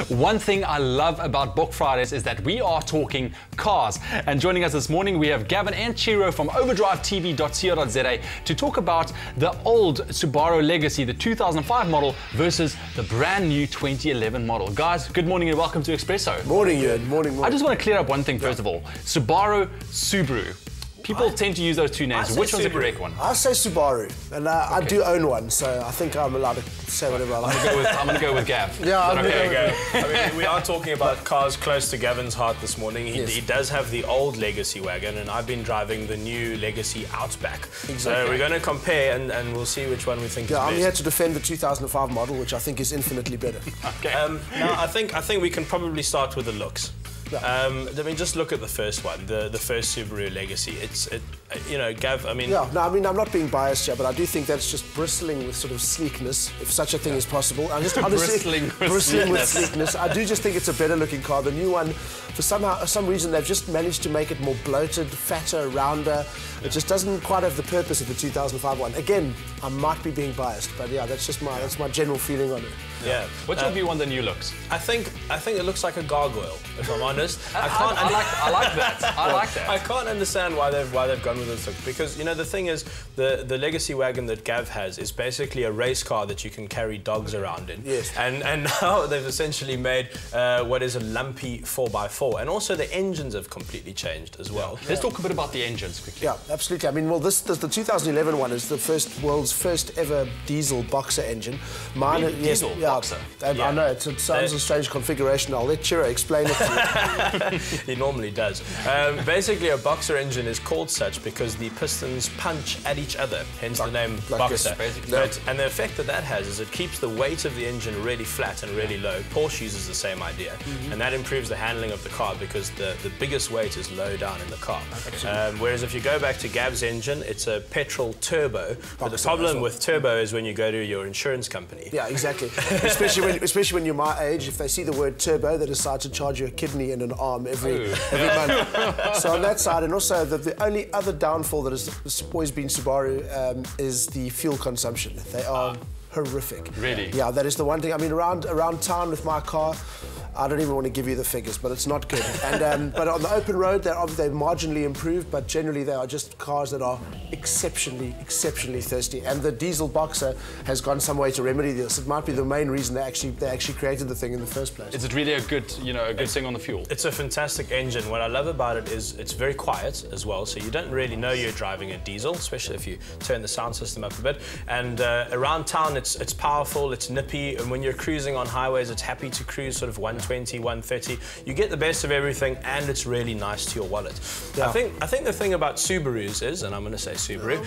One thing I love about Book Fridays is that we are talking cars. And joining us this morning, we have Gavin and Chiro from overdrivetv.co.za to talk about the old Subaru Legacy, the 2005 model, versus the brand new 2011 model. Guys, good morning and welcome to eXpresso. Morning, Ewan. Morning. I just want to clear up one thing first of all. Subaru, Subaru. People tend to use those two names. Which one's the correct one? I say Subaru, and I do own one, so I think I'm allowed to say whatever I like. I'm going to go with Gav. Yeah, I'm going to go. I mean, we are talking about cars close to Gavin's heart this morning. He does have the old Legacy wagon, and I've been driving the new Legacy Outback. Exactly. So we're going to compare, and we'll see which one we think is best. I'm here to defend the 2005 model, which I think is infinitely better. Okay. Now, I think we can probably start with the looks. Yeah. I mean, just look at the first one, the first Subaru Legacy. You know, Gav, I mean... Yeah, no, I mean, I'm not being biased here, but I do think that's just bristling with sort of sleekness, if such a thing is possible. I'm just honestly bristling with sleekness. I do just think it's a better looking car. The new one, for some reason, they've just managed to make it more bloated, fatter, rounder. It just doesn't quite have the purpose of the 2005 one. Again, I might be being biased, but yeah, that's just my general feeling on it. Yeah. What's your view on the new looks? I think it looks like a gargoyle, if I'm honest. I like that. I like that. I can't understand why they've gone with this look, because you know the thing is the Legacy wagon that Gav has is basically a race car that you can carry dogs around in. Yes. And now they've essentially made what is a lumpy 4x4, and also the engines have completely changed as well. Let's talk a bit about the engines quickly. Yeah, absolutely. I mean, well, the 2011 one is the world's first ever diesel boxer engine. Mine, really? Diesel boxer. I know it sounds a strange configuration. I'll let Chiro explain it to you. He normally does. Basically, a boxer engine is called such because the pistons punch at each other, hence the name boxer. And the effect that has is it keeps the weight of the engine really flat and really low. Porsche uses the same idea, and that improves the handling of the car because the biggest weight is low down in the car. Whereas if you go back to Gav's engine, it's a petrol turbo. But the problem with turbo is when you go to your insurance company. Yeah, exactly. especially when you're my age, if they see the word turbo, they decide to charge you a kidney and an arm every month. So on that side, and also the only other downfall that has always been Subaru is the fuel consumption. They are horrific. Really? Yeah, that is the one thing. I mean, around town with my car, I don't even want to give you the figures, but it's not good. And but on the open road, they're marginally improved, but generally they are just cars that are exceptionally thirsty. And the diesel boxer has gone some way to remedy this. It might be the main reason they actually created the thing in the first place. Is it really a good thing on the fuel? It's a fantastic engine. What I love about it is it's very quiet as well, so you don't really know you're driving a diesel, especially if you turn the sound system up a bit. And around town, it's powerful, it's nippy, and when you're cruising on highways, it's happy to cruise sort of 120, 130. You get the best of everything, and it's really nice to your wallet. Yeah. I think the thing about Subarus is, and I'm going to say Subaru,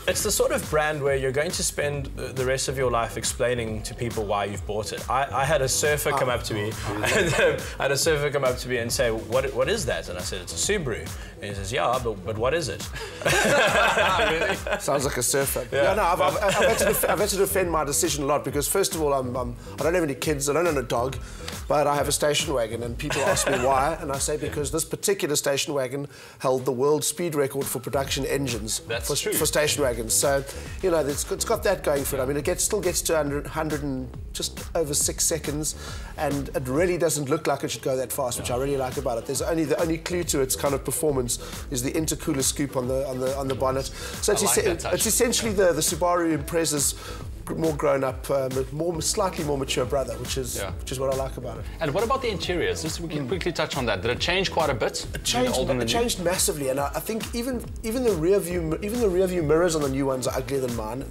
it's the sort of brand where you're going to spend the rest of your life explaining to people why you've bought it. I had a surfer come up to me, and say, "What is that?" And I said, "It's a Subaru." And he says, "Yeah, but what is it?" Really? Sounds like a surfer. Yeah, no, I've had to defend my decision a lot because first of all, I don't have any kids, I don't own a dog, but I have a station wagon, and people ask me why, and I say because this particular station wagon held the world speed record for production engines for station wagons. So, you know, it's got that going for it. I mean, it still gets to 100 and just over 6 seconds, and it really doesn't look like it should go that fast, which I really like about it. There's the only clue to its kind of performance is the intercooler scoop on the bonnet. So it's essentially the Subaru Impreza's more grown up, slightly more mature brother, which is what I like about it. And what about the interiors? Just we can quickly touch on that. Did it change quite a bit? It changed massively, and I think even the rear view mirrors on the new ones are uglier than mine.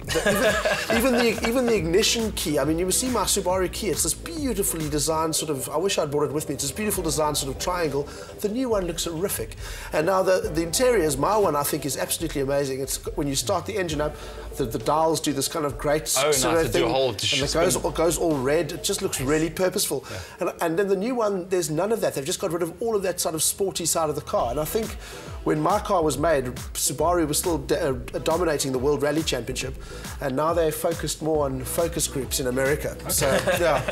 Even the ignition key. I mean, you will see my Subaru key. It's this beautifully designed sort of. I wish I'd brought it with me. It's this beautiful designed sort of triangle. The new one looks horrific. And now the interiors. My one I think is absolutely amazing. It's when you start the engine up, the dials do this kind of great thing, and it goes all red. It just looks really purposeful. Yeah. And then the new one, there's none of that. They've just got rid of all of that sort of sporty side of the car. And I think when my car was made, Subaru was still dominating the World Rally Championship, and now they're focused more on focus groups in America. Okay.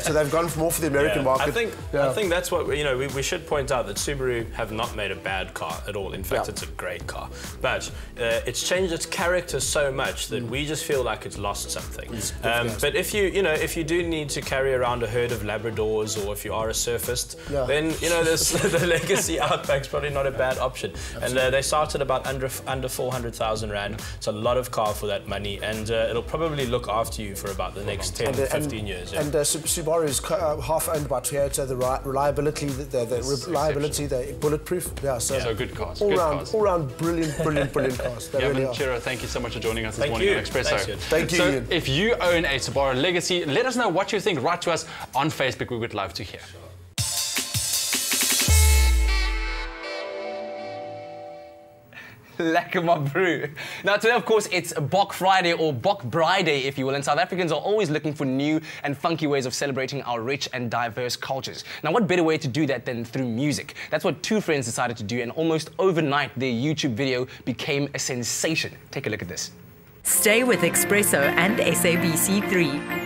So they've gone more for the American market. I think that's what we should point out, that Subaru have not made a bad car at all. In fact, it's a great car, but it's changed its character so much that we just feel like it's lost something. But if you do need to carry around a herd of Labradors, or if you are a surfist, then the Legacy Outback's probably not a bad option. Absolutely. And they start at about under 400,000 Rand. It's a lot of car for that money, and it'll probably look after you for about the next 10, 15 years. Yeah. And Subaru is half owned by Toyota. The reliability, the bulletproof. So good cars. All round brilliant cars. Gavin, Chiro, thank you so much for joining us this morning on eXpresso. Thank you. So Ian. if you own a Subaru Legacy, let us know what you think. Write to us on Facebook. We would love to hear. Lekker maar brew. Now today, of course, it's Bok Friday, or Bok Braai Day, if you will, and South Africans are always looking for new and funky ways of celebrating our rich and diverse cultures. Now, what better way to do that than through music? That's what two friends decided to do, and almost overnight, their YouTube video became a sensation. Take a look at this. Stay with eXpresso and SABC3.